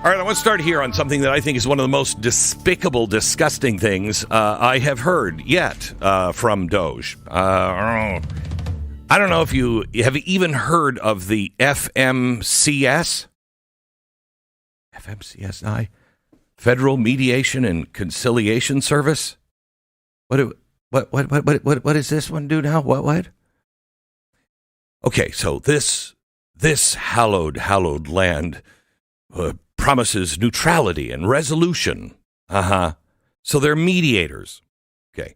All right, I want to start here on something that I think is one of the most despicable, disgusting things I have heard yet from DOGE. I don't know if you have even heard of the FMCS. FMCSI? Federal Mediation and Conciliation Service? What does this one do now? What? Okay, so this hallowed land promises neutrality and resolution. So they're mediators. Okay.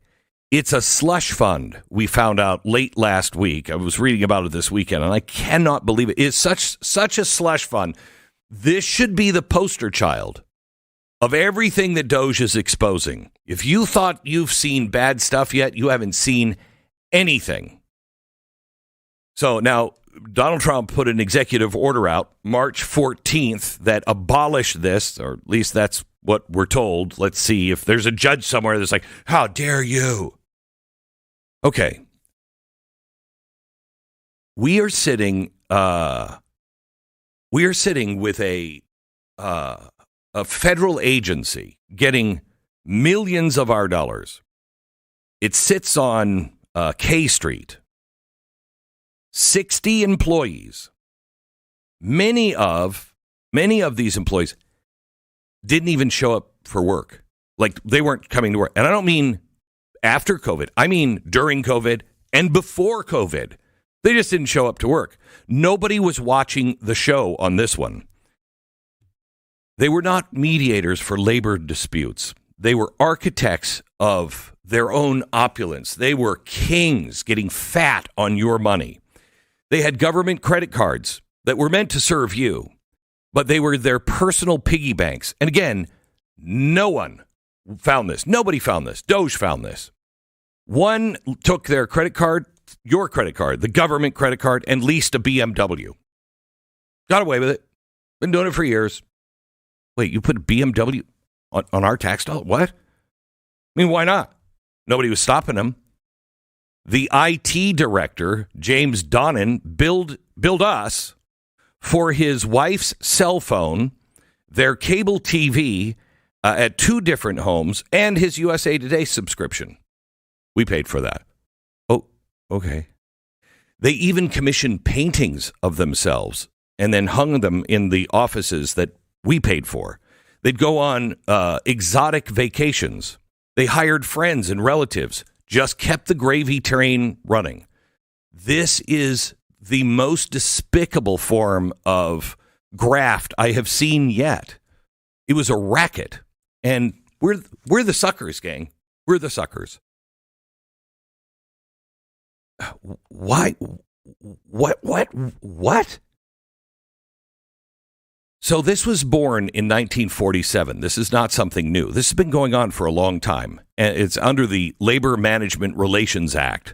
It's a slush fund, we found out late last week. I was reading about it this weekend, and I cannot believe it. It's such a slush fund. This should be the poster child of everything that DOGE is exposing. If you thought you've seen bad stuff yet, you haven't seen anything. So now, Donald Trump put an executive order out March 14th that abolished this, or at least that's what we're told. Let's see if there's a judge somewhere that's like, how dare you? Okay. We are sitting with a federal agency getting millions of our dollars. It sits on K Street. 60 employees. Many of these employees didn't even show up for work. Like, they weren't coming to work. And I don't mean after COVID. I mean during COVID and before COVID. They just didn't show up to work. Nobody was watching the show on this one. They were not mediators for labor disputes. They were architects of their own opulence. They were kings getting fat on your money. They had government credit cards that were meant to serve you, but they were their personal piggy banks. And again, no one found this. Nobody found this. DOGE found this. One took their credit card, your credit card, the government credit card, and leased a BMW. Got away with it. Been doing it for years. Wait, you put a BMW on our tax dollar? What? I mean, why not? Nobody was stopping them. The IT director, James Donnan, billed us for his wife's cell phone, their cable TV at 2 different homes, and his USA Today subscription. We paid for that. Oh, okay. They even commissioned paintings of themselves and then hung them in the offices that we paid for. They'd go on exotic vacations. They hired friends and relatives. Just kept the gravy train running. This is the most despicable form of graft I have seen yet. It was a racket, and we're the suckers, gang. We're the suckers. Why? What? So this was born in 1947. This is not something new. This has been going on for a long time. And it's under the Labor Management Relations Act.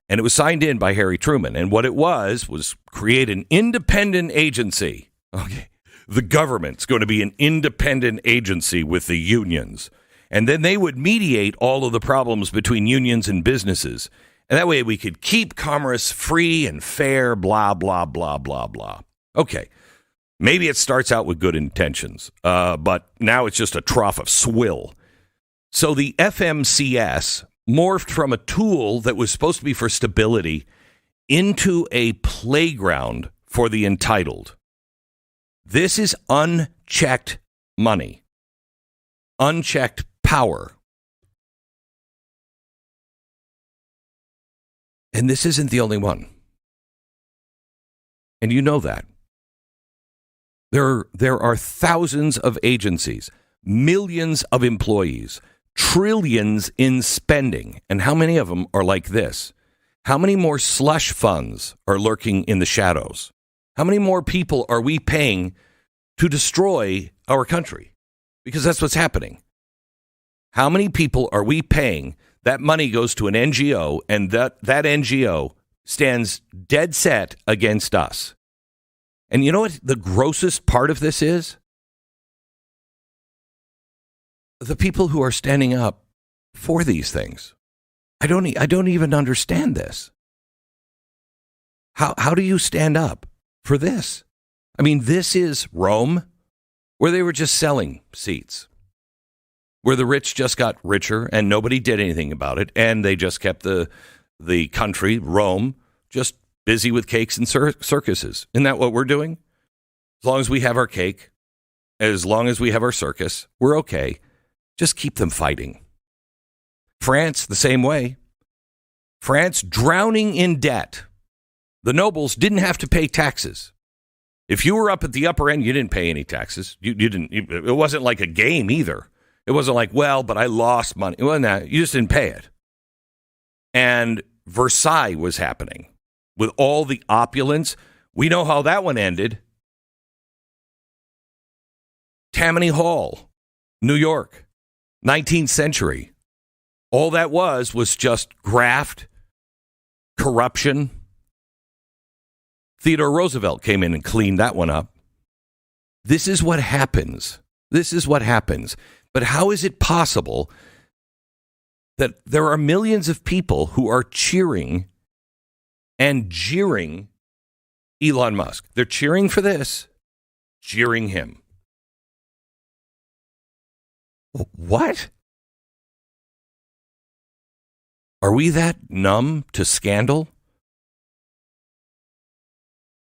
And it was signed in by Harry Truman. And what it was create an independent agency. Okay. The government's going to be an independent agency with the unions. And then they would mediate all of the problems between unions and businesses. And that way we could keep commerce free and fair, blah, blah, blah, blah, blah. Okay. Maybe it starts out with good intentions, but now it's just a trough of swill. So the FMCS morphed from a tool that was supposed to be for stability into a playground for the entitled. This is unchecked money, unchecked power. And this isn't the only one. And you know that. There are thousands of agencies, millions of employees, trillions in spending. And how many of them are like this? How many more slush funds are lurking in the shadows? How many more people are we paying to destroy our country? Because that's what's happening. How many people are we paying? That money goes to an NGO, and that NGO stands dead set against us. And you know what the grossest part of this is? The people who are standing up for these things. I don't even understand this. How do you stand up for this? I mean, this is Rome. where they were just selling seats, where the rich just got richer and nobody did anything about it, and they just kept the country, Rome, just busy with cakes and circuses. Isn't that what we're doing? As long as we have our cake, as long as we have our circus, we're okay. Just keep them fighting. France, the same way. France drowning in debt. The nobles didn't have to pay taxes. If you were up at the upper end, you didn't pay any taxes. You didn't. It wasn't like a game either. It wasn't like, well, but I lost money. It wasn't that. You just didn't pay it. And Versailles was happening with all the opulence. We know how that one ended. Tammany Hall, New York, 19th century. All that was just graft, corruption. Theodore Roosevelt came in and cleaned that one up. This is what happens. This is what happens. But how is it possible that there are millions of people who are cheering and jeering Elon Musk? They're cheering for this, jeering him. What? Are we that numb to scandal?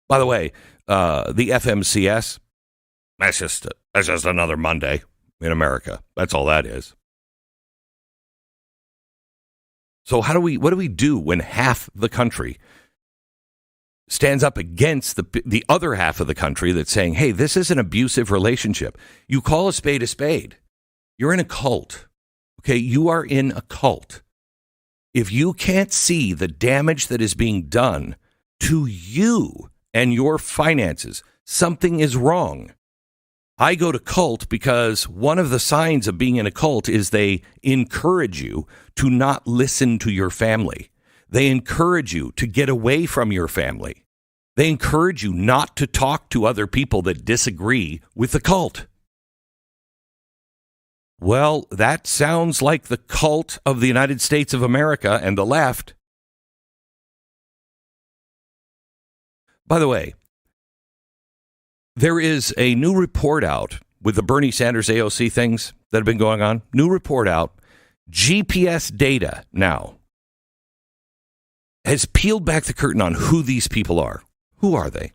By the way, the FMCS, that's just another Monday in America. That's all that is. So what do we do when half the country stands up against the other half of the country that's saying, hey, this is an abusive relationship? You call a spade a spade. You're in a cult. Okay, you are in a cult. If you can't see the damage that is being done to you and your finances, something is wrong. I go to cult because one of the signs of being in a cult is they encourage you to not listen to your family. They encourage you to get away from your family. They encourage you not to talk to other people that disagree with the cult. Well, that sounds like the cult of the United States of America and the left. By the way, there is a new report out with the Bernie Sanders AOC things that have been going on. New report out. GPS data now has peeled back the curtain on who these people are. Who are they?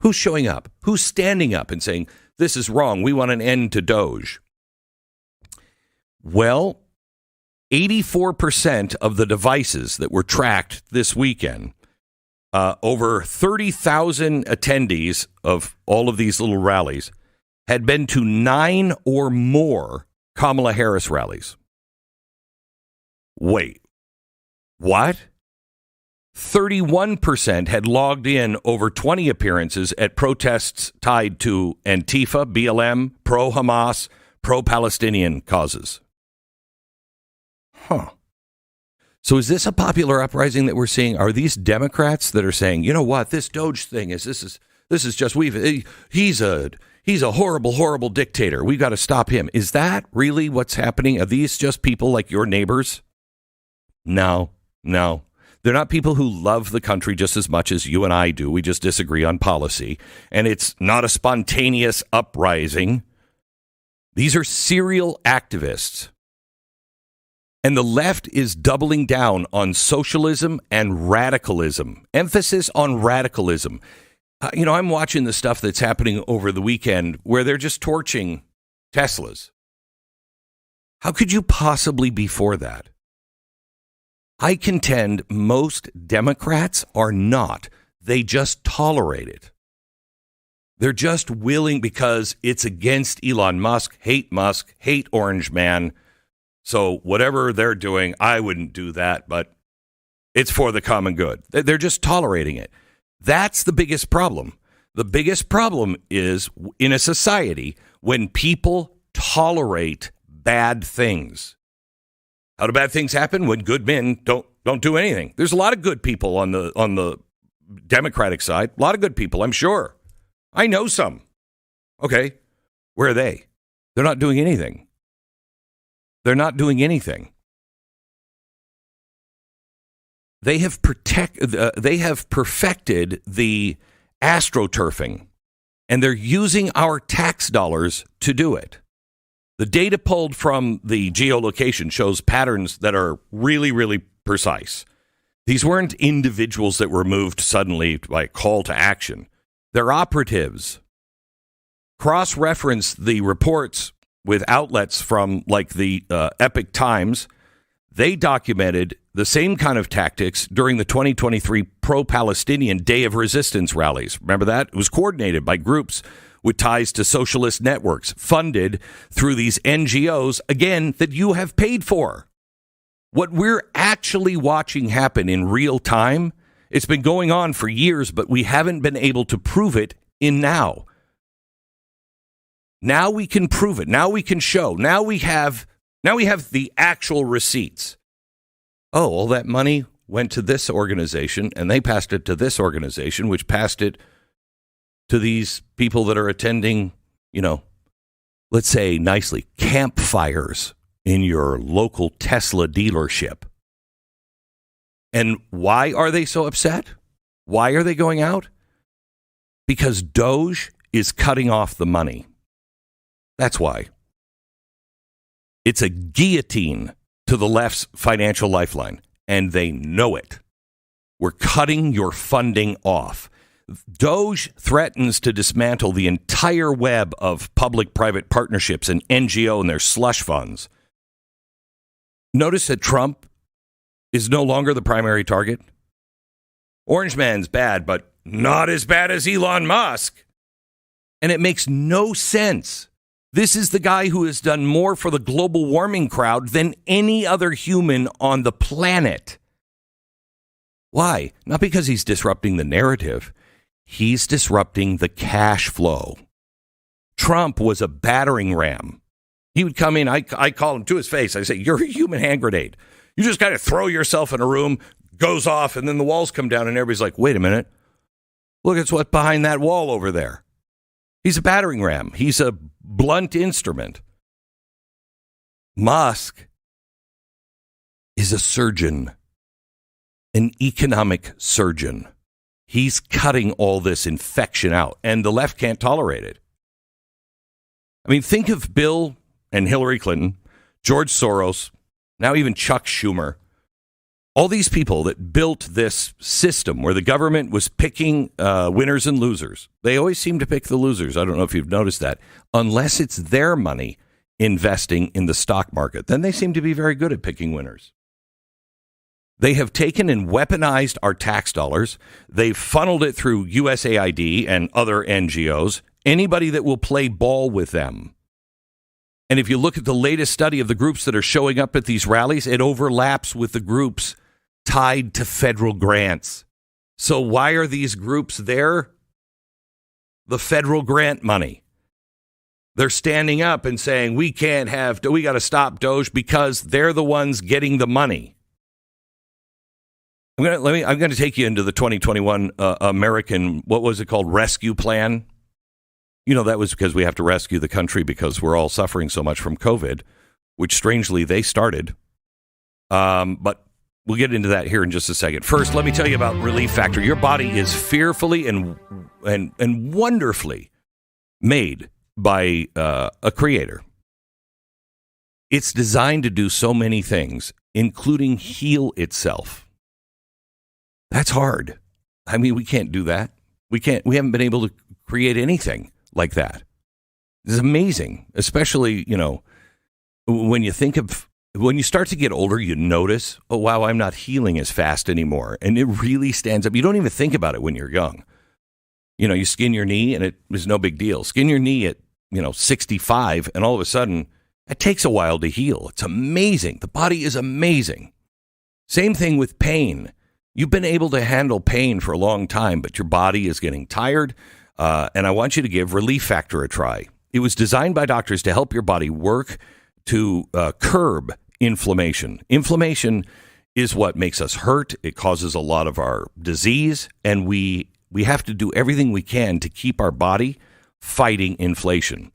Who's showing up? Who's standing up and saying, this is wrong, we want an end to DOGE? Well, 84% of the devices that were tracked this weekend, over 30,000 attendees of all of these little rallies, had been to 9 or more Kamala Harris rallies. Wait, what? 31% had logged in over 20 appearances at protests tied to Antifa, BLM, pro-Hamas, pro-Palestinian causes. Huh. So is this a popular uprising that we're seeing? Are these Democrats that are saying, you know what, this DOGE thing is just he's a horrible, horrible dictator. We've got to stop him. Is that really what's happening? Are these just people like your neighbors? No. They're not people who love the country just as much as you and I do. We just disagree on policy. And it's not a spontaneous uprising. These are serial activists. And the left is doubling down on socialism and radicalism. Emphasis on radicalism. I'm watching the stuff that's happening over the weekend where they're just torching Teslas. How could you possibly be for that? I contend most Democrats are not. They just tolerate it. They're just willing because it's against Elon Musk, hate Orange Man. So whatever they're doing, I wouldn't do that, but it's for the common good. They're just tolerating it. That's the biggest problem. The biggest problem is in a society when people tolerate bad things. How do bad things happen? When good men don't do anything. There's a lot of good people on the Democratic side. A lot of good people, I'm sure. I know some. Okay, where are they? They're not doing anything. They're not doing anything. They have perfected the astroturfing And they're using our tax dollars to do it. The data pulled from the geolocation shows patterns that are really, really precise. These weren't individuals that were moved suddenly by a call to action. They're operatives. Cross-reference the reports with outlets from like the Epic Times. They documented the same kind of tactics during the 2023 pro-Palestinian Day of Resistance rallies. Remember that? It was coordinated by groups with ties to socialist networks, funded through these NGOs, again, that you have paid for. What we're actually watching happen in real time, it's been going on for years, but we haven't been able to prove it in now. Now we can prove it. Now we can show. Now we have the actual receipts. Oh, all that money went to this organization, and they passed it to this organization, which passed it to these people that are attending, let's say nicely, campfires in your local Tesla dealership. And why are they so upset? Why are they going out? Because DOGE is cutting off the money. That's why. It's a guillotine to the left's financial lifeline, and they know it. We're cutting your funding off. DOGE threatens to dismantle the entire web of public-private partnerships and NGO and their slush funds. Notice that Trump is no longer the primary target. Orange Man's bad, but not as bad as Elon Musk. And it makes no sense. This is the guy who has done more for the global warming crowd than any other human on the planet. Why? Not because he's disrupting the narrative. He's disrupting the cash flow. Trump was a battering ram. He would come in, I call him to his face. I say, you're a human hand grenade. You just got to throw yourself in a room, goes off, and then the walls come down, and everybody's like, wait a minute. Look at what's behind that wall over there. He's a battering ram. He's a blunt instrument. Musk is a surgeon, an economic surgeon. He's cutting all this infection out, and the left can't tolerate it. I mean, think of Bill and Hillary Clinton, George Soros, now even Chuck Schumer. All these people that built this system where the government was picking winners and losers. They always seem to pick the losers. I don't know if you've noticed that. Unless it's their money investing in the stock market, then they seem to be very good at picking winners. They have taken and weaponized our tax dollars. They've funneled it through USAID and other NGOs, anybody that will play ball with them. And if you look at the latest study of the groups that are showing up at these rallies, it overlaps with the groups tied to federal grants. So why are these groups there? The federal grant money. They're standing up and saying, we got to stop DOGE because they're the ones getting the money. I'm going to take you into the 2021 American, what was it called, rescue plan. That was because we have to rescue the country because we're all suffering so much from COVID, which strangely they started. But we'll get into that here in just a second. First, let me tell you about Relief Factor. Your body is fearfully and wonderfully made by a creator. It's designed to do so many things, including heal itself. That's hard. I mean, we can't do that. We haven't been able to create anything like that. It's amazing, especially, when you start to get older, you notice, oh, wow, I'm not healing as fast anymore. And it really stands up. You don't even think about it when you're young. You skin your knee and it is no big deal. Skin your knee at, 65 and all of a sudden it takes a while to heal. It's amazing. The body is amazing. Same thing with pain. You've been able to handle pain for a long time, but your body is getting tired. And I want you to give Relief Factor a try. It was designed by doctors to help your body work to curb inflammation. Inflammation is what makes us hurt. It causes a lot of our disease. And we have to do everything we can to keep our body fighting inflation.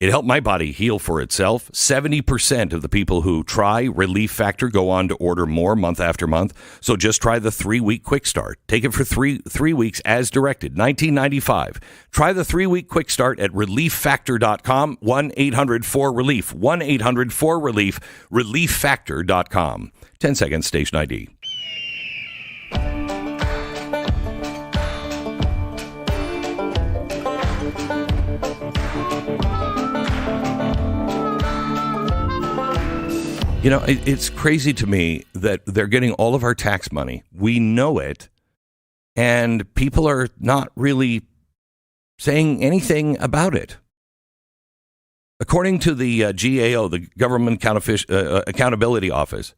It helped my body heal for itself. 70% of the people who try Relief Factor go on to order more month after month. So just try the 3-week quick start. Take it for three weeks as directed. $19.95. Try the 3-week quick start at relieffactor.com. 1-800-4-RELIEF. 1-800-4-RELIEF. Relieffactor.com. 10 seconds, station ID. You know, it's crazy to me that they're getting all of our tax money. We know it, and people are not really saying anything about it. According to the GAO, the Government Accountability Office,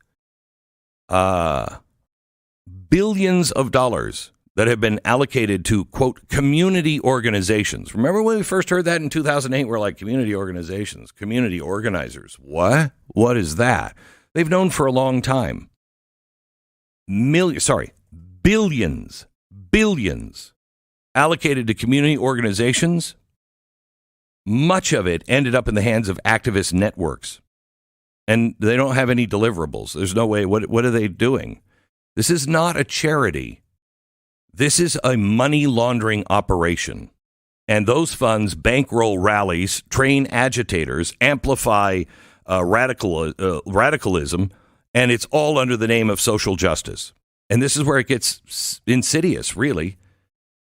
billions of dollars that have been allocated to, quote, community organizations. Remember when we first heard that in 2008? We're like, community organizations, community organizers. What? What is that? They've known for a long time. Billions allocated to community organizations. Much of it ended up in the hands of activist networks. And they don't have any deliverables. There's no way. What are they doing? This is not a charity. This is a money laundering operation. And those funds bankroll rallies, train agitators, amplify radicalism, and it's all under the name of social justice. And this is where it gets insidious, really.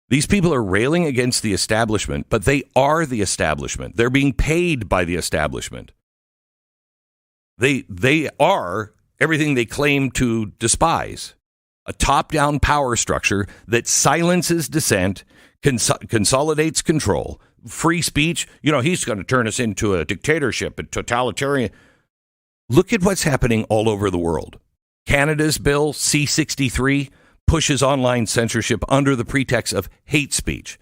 These people are railing against the establishment, but they are the establishment. They're being paid by the establishment. They are everything they claim to despise. A top-down power structure that silences dissent, consolidates control, free speech. You know, he's going to turn us into a dictatorship, a totalitarian. Look at what's happening all over the world. Canada's bill, C-63, pushes online censorship under the pretext of hate speech.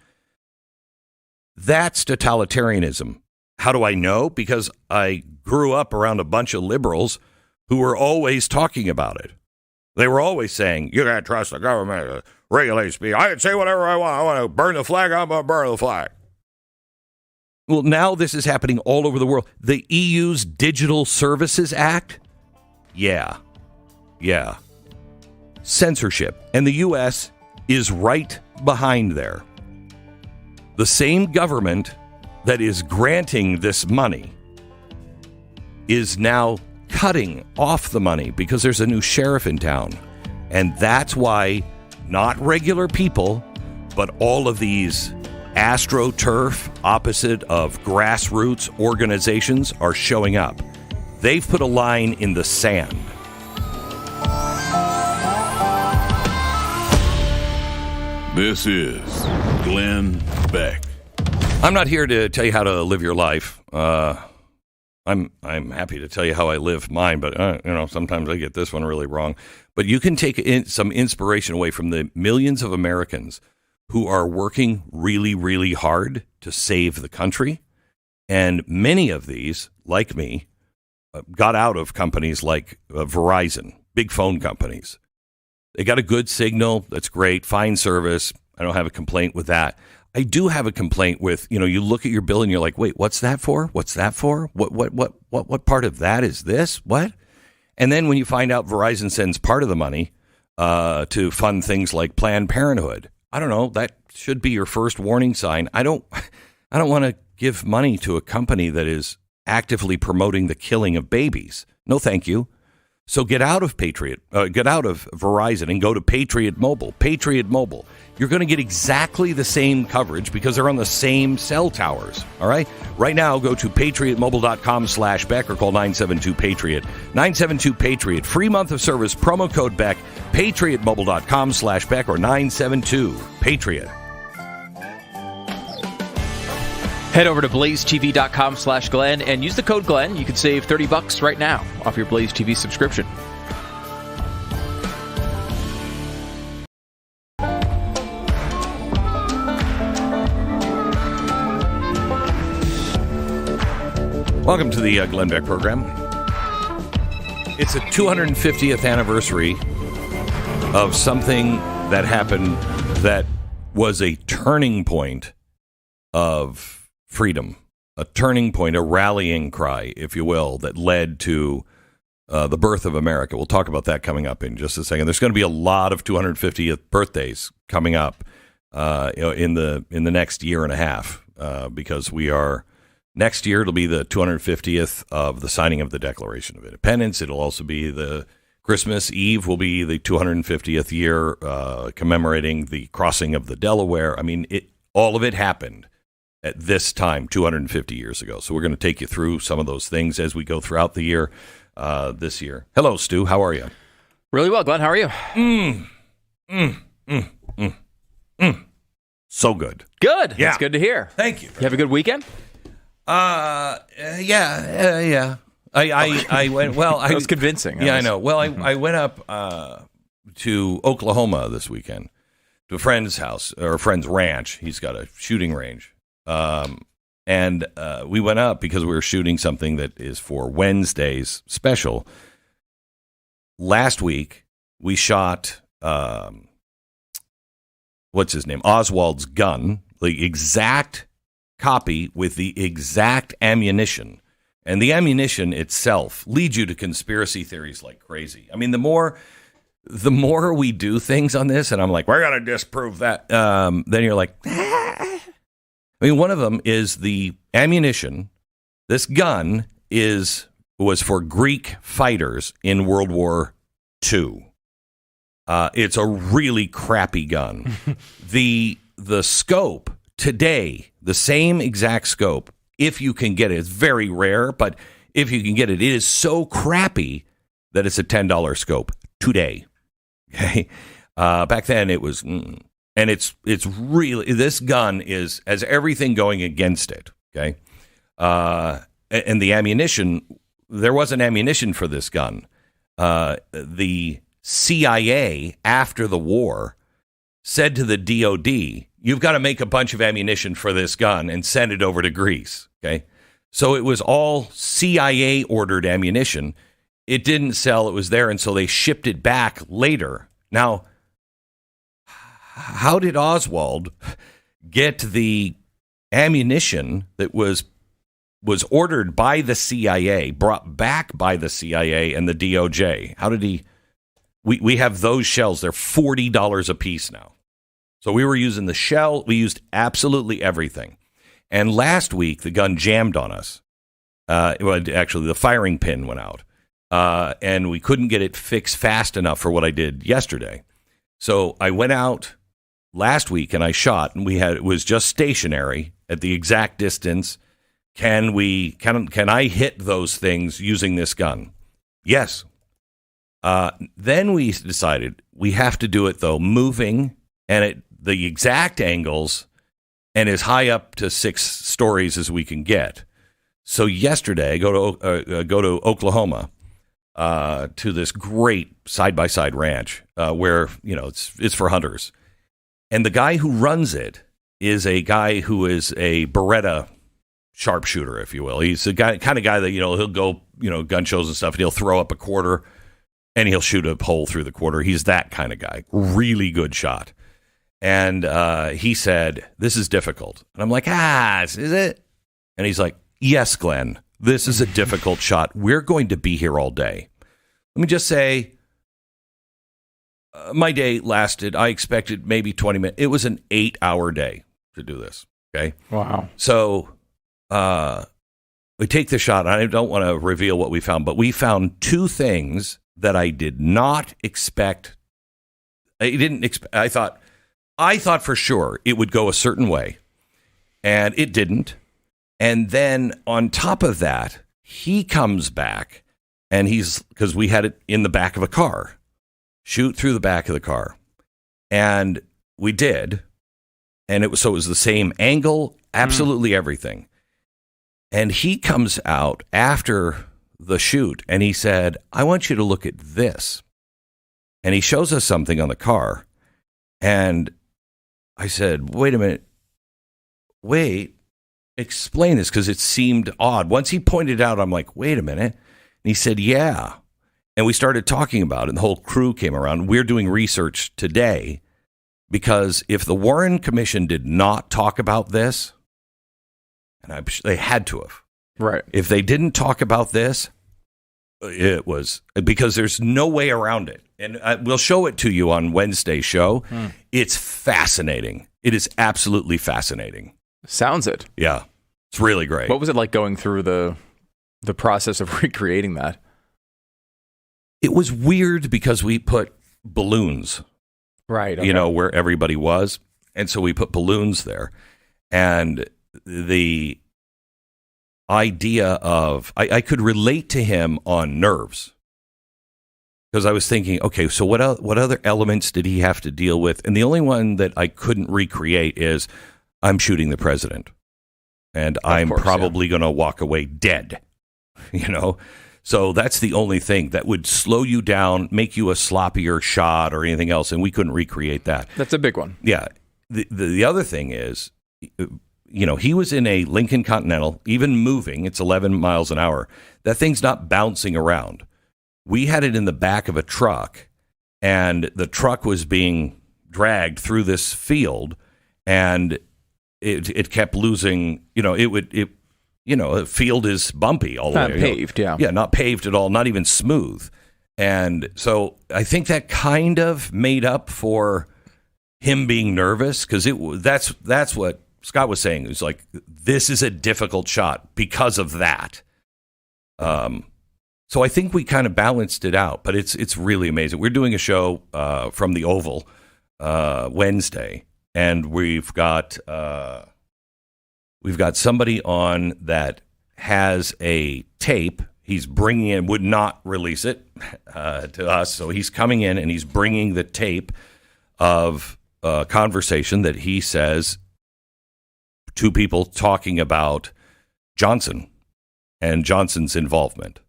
That's totalitarianism. How do I know? Because I grew up around a bunch of liberals who were always talking about it. They were always saying, you can't trust the government to regulate speech. I can say whatever I want. I want to burn the flag. I'm going to burn the flag. Well, now this is happening all over the world. The EU's Digital Services Act? Yeah. Censorship. And the U.S. is right behind there. The same government that is granting this money is now cutting off the money because there's a new sheriff in town. And that's why not regular people, but all of these AstroTurf, opposite of grassroots organizations, are showing up. They've put a line in the sand. This is Glenn Beck. I'm not here to tell you how to live your life. I'm happy to tell you how I live mine, but sometimes I get this one really wrong. But you can take some inspiration away from the millions of Americans who are working really, really hard to save the country. And many of these, like me, got out of companies like Verizon, big phone companies. They got a good signal. That's great. Fine service. I don't have a complaint with that. I do have a complaint with, you look at your bill and you're like, wait, what's that for? What's that for? What part of that is this? What? And then when you find out Verizon sends part of the money to fund things like Planned Parenthood, I don't know, that should be your first warning sign. I don't want to give money to a company that is actively promoting the killing of babies. No, thank you. So get out of Verizon and go to Patriot Mobile. Patriot Mobile. You're going to get exactly the same coverage because they're on the same cell towers. All right. Right now, go to patriotmobile.com/Beck or call 972-PATRIOT. 972-PATRIOT. Free month of service. Promo code Beck. Patriotmobile.com/Beck or 972-PATRIOT. Head over to blazetv.com/Glenn and use the code Glenn. You can save $30 right now off your Blaze TV subscription. Welcome to the Glenn Beck program. It's a 250th anniversary of something that happened that was a turning point of freedom, turning point, a rallying cry, if you will, that led to the birth of America. We'll talk about that coming up in just a second. There's going to be a lot of 250th birthdays coming up in the next year and a half because we are next year. It'll be the 250th of the signing of the Declaration of Independence. It'll also be the Christmas Eve will be the 250th year commemorating the crossing of the Delaware. I mean, all of it happened at this time 250 years ago. So we're going to take you through some of those things as we go throughout the year this year. Hello, Stu. How are you? Really well, Glenn. How are you? So good. Good. Yeah. It's good to hear. Thank you. You have a good weekend? Yeah. I went, well, That was convincing. I know. Well, I went up to Oklahoma this weekend to a friend's house or a friend's ranch. He's got a shooting range. And we went up because we were shooting something that is for Wednesday's special. Last week, we shot, what's his name? Oswald's gun, the exact copy with the exact ammunition. And the ammunition itself leads you to conspiracy theories like crazy. I mean, the more we do things on this, and I'm like, we're going to disprove that, then you're like, I mean, one of them is the ammunition. This gun was for Greek fighters in World War II. It's a really crappy gun. The scope today, the same exact scope, if you can get it, it's very rare, but if you can get it, it is so crappy that it's a $10 scope today. Okay, back then it was, and it's really, this gun has everything going against it. Okay, and the ammunition, there wasn't ammunition for this gun. The CIA after the war said to the DOD, you've got to make a bunch of ammunition for this gun and send it over to Greece. Okay. So it was all CIA ordered ammunition. It didn't sell. It was there. And so they shipped it back later. Now, how did Oswald get the ammunition that was ordered by the CIA, brought back by the CIA and the DOJ? How did he? We have those shells. They're $40 a piece now. So we were using the shell. We used absolutely everything. And last week, the gun jammed on us. Actually, the firing pin went out. And we couldn't get it fixed fast enough for what I did yesterday. So I went out last week and I shot, and it was just stationary at the exact distance. Can I hit those things using this gun? Yes. Then we decided we have to do it, though, moving and at the exact angles and as high up to 6 stories as we can get. So yesterday, I go to Oklahoma to this great side-by-side ranch where, it's for hunters. And the guy who runs it is a guy who is a Beretta sharpshooter, if you will. He's the kind of guy that, he'll go, gun shows and stuff, and he'll throw up a quarter and he'll shoot a hole through the quarter. He's that kind of guy. Really good shot. And he said, this is difficult. And I'm like, is it? And he's like, yes, Glenn, this is a difficult shot. We're going to be here all day. Let me just say, my day lasted, I expected maybe 20 minutes. It was an 8-hour day to do this. Okay. Wow. So we take the shot. I don't want to reveal what we found, but we found 2 things that I did not expect. I thought for sure it would go a certain way, and it didn't. And then on top of that, he comes back, and because we had it in the back of a car, shoot through the back of the car. And we did. And it was the same angle, absolutely everything. And he comes out after the shoot and he said, I want you to look at this. And he shows us something on the car. And I said, wait a minute. Wait, explain this, because it seemed odd. Once he pointed out, I'm like, wait a minute. And he said, yeah. And we started talking about it, and the whole crew came around. We're doing research today because if the Warren Commission did not talk about this, And they had to have. Right. If they didn't talk about this, it was because there's no way around it. And we'll show it to you on Wednesday's show. It's fascinating. It is absolutely fascinating. Sounds it. Yeah. It's really great. What was it like going through the process of recreating that? It was weird because we put balloons, right? Okay. Where everybody was. And so we put balloons there. And the idea of, I could relate to him on nerves. Because I was thinking, okay, so what other elements did he have to deal with? And the only one that I couldn't recreate is I'm shooting the president. And I'm probably going to walk away dead, So that's the only thing that would slow you down, make you a sloppier shot or anything else. And we couldn't recreate that. That's a big one. Yeah. The other thing is, he was in a Lincoln Continental, even moving. It's 11 miles an hour. That thing's not bouncing around. We had it in the back of a truck, and the truck was being dragged through this field, and it kept losing. A field is bumpy all the way. Not paved, yeah. Yeah, not paved at all, not even smooth. And so I think that kind of made up for him being nervous, because that's what Scott was saying. It was like, this is a difficult shot because of that. So I think we kind of balanced it out, but it's really amazing. We're doing a show from the Oval Wednesday, and we've got somebody on that has a tape. He's bringing in, would not release it to us, so he's coming in and he's bringing the tape of a conversation that he says two people talking about Johnson and Johnson's involvement.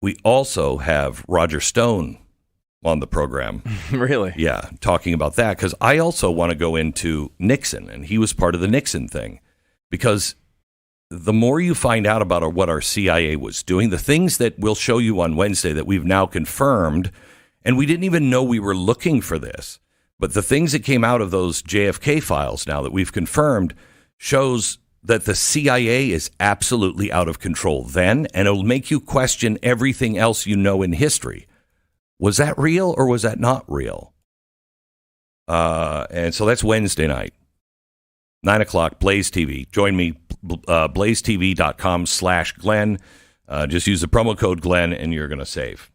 We also have Roger Stone on the program. Really? Yeah, talking about that, because I also want to go into Nixon, and he was part of the Nixon thing. Because the more you find out about what our CIA was doing, the things that we'll show you on Wednesday that we've now confirmed, and we didn't even know we were looking for this, but the things that came out of those JFK files now that we've confirmed shows that the CIA is absolutely out of control then, and it'll make you question everything else you know in history. Was that real or was that not real? And so that's Wednesday night, 9 o'clock, Blaze TV. Join me, blazetv.com/Glenn. Just use the promo code Glenn and you're going to save.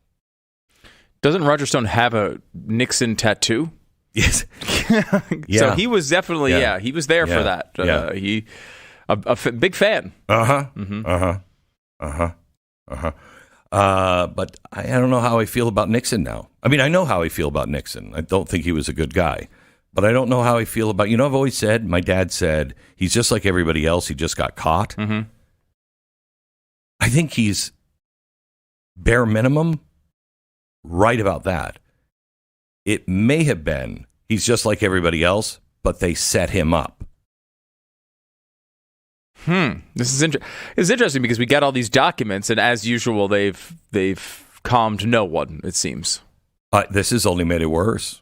Doesn't Roger Stone have a Nixon tattoo? Yes. Yeah. So he was definitely, he was there for that. He big fan. Mm-hmm. But I don't know how I feel about Nixon now. I mean, I know how I feel about Nixon. I don't think he was a good guy. But I don't know how I feel about, I've always said, my dad said, he's just like everybody else. He just got caught. Mm-hmm. I think he's bare minimum right about that. It may have been he's just like everybody else, but they set him up. This is it's interesting because we got all these documents, and as usual, they've calmed no one. It seems this has only made it worse.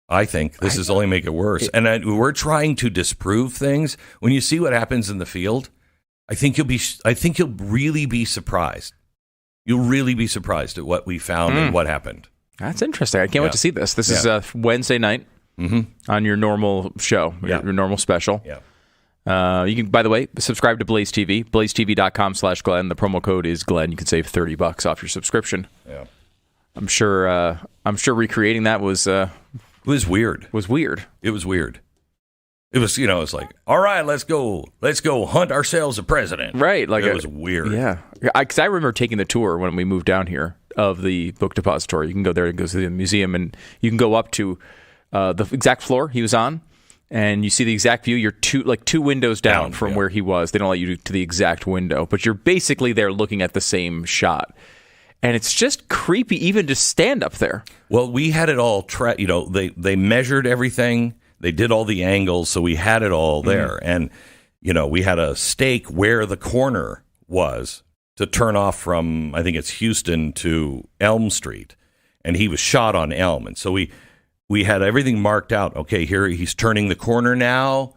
I think this has only made it worse. And we're trying to disprove things. When you see what happens in the field, I think you'll really be surprised. You'll really be surprised at what we found and what happened. That's interesting. I can't wait to see this. This is Wednesday night on your normal show, your normal special. Yeah. You can, by the way, subscribe to Blaze TV, blazetv.com/Glenn. The promo code is Glenn. You can save $30 off your subscription. Yeah. I'm sure recreating that was weird. Was weird. It was weird. It was, it's like, all right, let's go hunt ourselves a president. Right. Like it was weird. Yeah. Because I remember taking the tour when we moved down here of the book depository. You can go there and go to the museum, and you can go up to the exact floor he was on, and you see the exact view. You're two windows down from where he was. They don't let you to the exact window, but you're basically there looking at the same shot. And it's just creepy even to stand up there. Well, we had it all, they measured everything. They did all the angles, so we had it all there. And, we had a stake where the corner was to turn off from, I think it's Houston to Elm Street. And he was shot on Elm. And so we had everything marked out. Okay, here he's turning the corner now.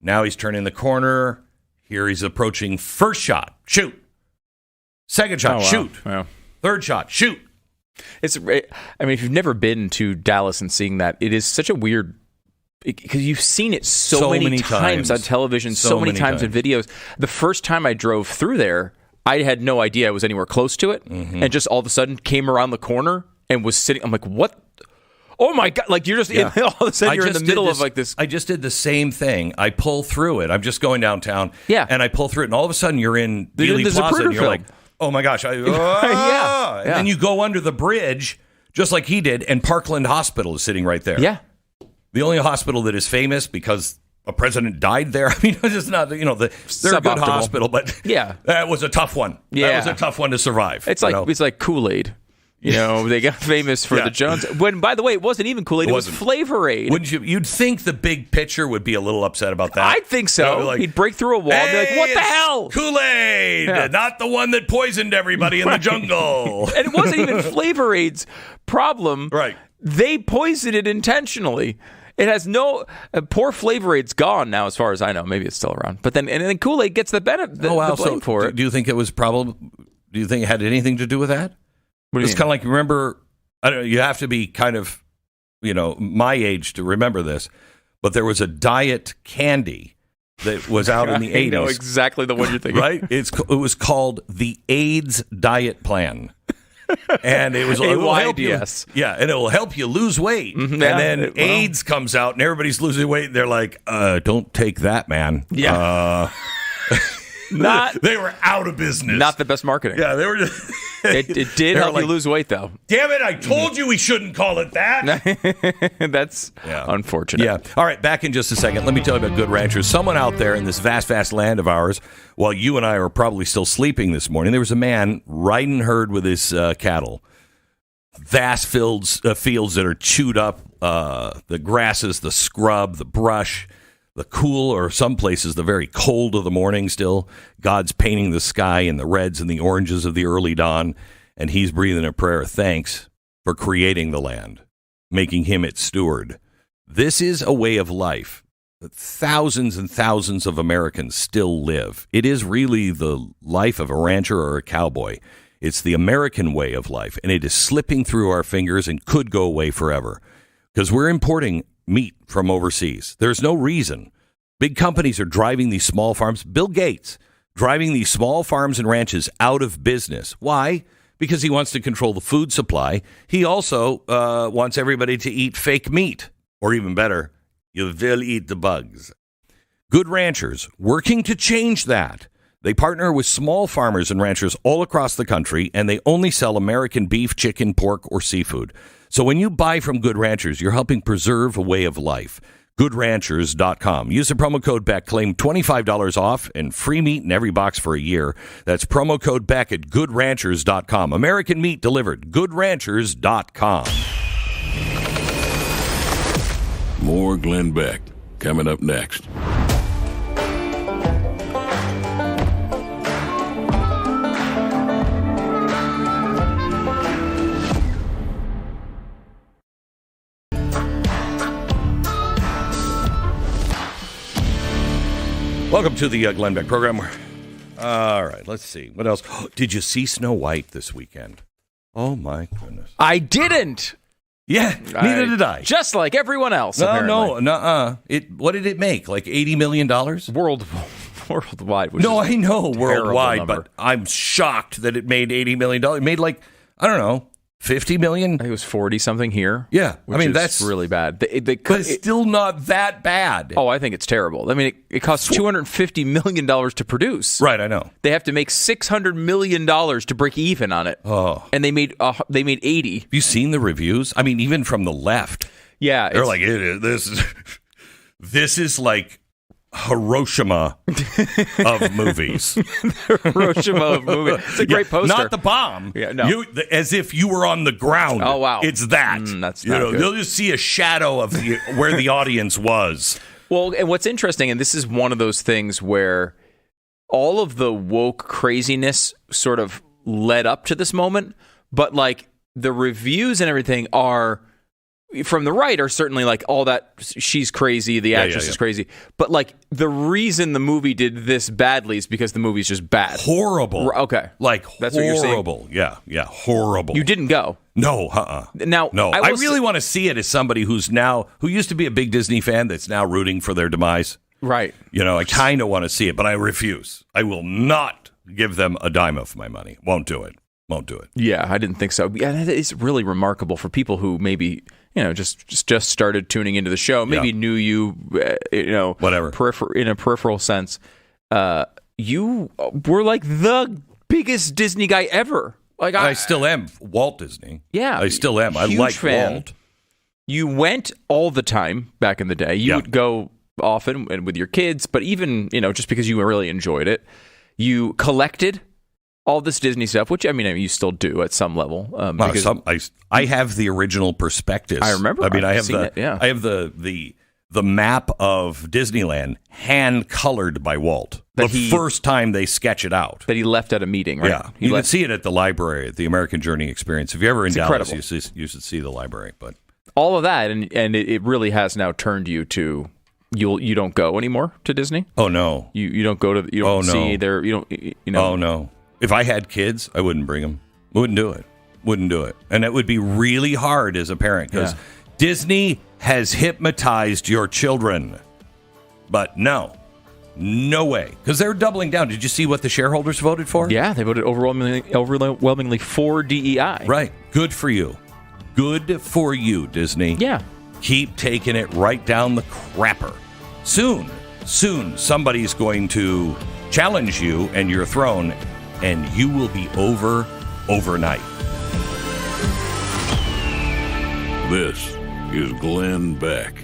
Now he's turning the corner. Here he's approaching first shot, shoot. Second shot, shoot. Wow. Third shot, shoot. I mean, if you've never been to Dallas and seeing that, it is such a weird, because you've seen it so many times on television, so many times in videos. The first time I drove through there, I had no idea I was anywhere close to it, and just all of a sudden came around the corner and was sitting. I'm like, what? Oh my God! Like, you're just all of a sudden you're in the middle of like this. I just did the same thing. I pull through it. I'm just going downtown, and I pull through it, and all of a sudden you're in Dealey Plaza, and you're like, oh my gosh! And then you go under the bridge, just like he did, and Parkland Hospital is sitting right there. Yeah. The only hospital that is famous because a president died there. I mean, it's just not, they're a good hospital, but that was a tough one. Yeah. That was a tough one to survive. It's like Kool-Aid. They got famous for the Jones. When, by the way, it wasn't even Kool-Aid. It was Flavor Aid. Wouldn't you? You'd think the big pitcher would be a little upset about that. I think so. He'd break through a wall and be like, what the hell? Kool-Aid, not the one that poisoned everybody in the jungle. And it wasn't even Flavor Aid's problem. Right. They poisoned it intentionally. It has no poor Flavor Aid's gone now, as far as I know. Maybe it's still around, but then Kool-Aid gets the benefit. The blame for it. Do you think it was Do you think it had anything to do with that? It's kind of like, remember, I don't know, you have to be kind of, my age to remember this, but there was a diet candy that was out in the 80s. I know exactly the one you're thinking. Right? It was called the AIDS Diet Plan. And it was and it will help you lose weight. Mm-hmm, and then AIDS comes out and everybody's losing weight. And they're like, don't take that, man. Yeah. They were out of business. Not the best marketing. Yeah, they were just... It did help you lose weight, though. Damn it, I told you we shouldn't call it that. That's unfortunate. Yeah. All right, back in just a second. Let me tell you about Good Ranchers. Someone out there in this vast, vast land of ours, while you and I are probably still sleeping this morning, there was a man riding herd with his cattle. Vast fields that are chewed up, the grasses, the scrub, the brush, the cool, or some places the very cold of the morning still. God's painting the sky in the reds and the oranges of the early dawn, and he's breathing a prayer of thanks for creating the land, making him its steward. This is a way of life that thousands and thousands of Americans still live. It is really the life of a rancher or a cowboy. It's the American way of life, and it is slipping through our fingers and could go away forever because we're importing meat from overseas. There's no reason. Big companies are driving these small farms. Bill Gates driving these small farms and ranches out of business. Why? Because he wants to control the food supply. He also wants everybody to eat fake meat. Or even better, you will eat the bugs. Good Ranchers, working to change that. They partner with small farmers and ranchers all across the country, and they only sell American beef, chicken, pork, or seafood. So when you buy from Good Ranchers, you're helping preserve a way of life. GoodRanchers.com. Use the promo code Beck. Claim $25 off and free meat in every box for a year. That's promo code Beck at GoodRanchers.com. American meat delivered. GoodRanchers.com. More Glenn Beck coming up next. Welcome to the Glenn Beck program. All right, let's see. What else? Did you see Snow White this weekend? Oh, my goodness. I didn't. Yeah, neither did I. Just like everyone else, apparently. What did it make? Like $80 million? Worldwide. No, I know worldwide, but I'm shocked that it made $80 million. It made like, I don't know, $50 million? I think it was 40-something here. Yeah. I mean, that's really bad. But it's still not that bad. Oh, I think it's terrible. I mean, it costs $250 million to produce. Right, I know. They have to make $600 million to break even on it. Oh. And they made 80. Have you seen the reviews? I mean, even from the left. Yeah. They're like, this is like Hiroshima of movies. Hiroshima of movies. It's a great poster. Not the bomb. Yeah, no. As if you were on the ground. Oh, wow. It's that. That's not good. You'll just see a shadow of where the audience was. Well, and what's interesting, and this is one of those things where all of the woke craziness sort of led up to this moment, but like the reviews and everything are from the right are certainly like all that she's crazy, the actress is crazy. But like the reason the movie did this badly is because the movie's just bad. Horrible. Okay. Like That's what you're saying? horrible. Yeah, horrible. You didn't go. No, Now, no. I really want to see it as somebody who used to be a big Disney fan that's now rooting for their demise. Right. I kind of want to see it, but I refuse. I will not give them a dime of my money. Won't do it. Yeah, I didn't think so. Yeah, it's really remarkable for people who maybe just started tuning into the show, maybe knew you, whatever, in a peripheral sense. You were like the biggest Disney guy ever. Like I still am. Walt Disney. Yeah, I still am. I like fan. Walt. You went all the time back in the day. You would go often and with your kids, but even just because you really enjoyed it, you collected all this Disney stuff, which I mean you still do at some level. I have the original prospectus. I remember. I mean, I have I have the map of Disneyland hand colored by Walt. First time they sketch it out. That he left at a meeting, right? Yeah, you can see it at the library, at the American Journey Experience. If you're ever in Dallas, you should see the library. But all of that, and it really has now turned you to. You don't go anymore to Disney? Oh no, you don't go to. You don't see there. You don't. Oh no. If I had kids, I wouldn't bring them. Wouldn't do it. And it would be really hard as a parent because Disney has hypnotized your children. But no way. Because they're doubling down. Did you see what the shareholders voted for? Yeah, they voted overwhelmingly for DEI. Right. Good for you. Good for you, Disney. Yeah. Keep taking it right down the crapper. Soon, somebody's going to challenge you and your throne, and you will be over overnight. This is Glenn Beck.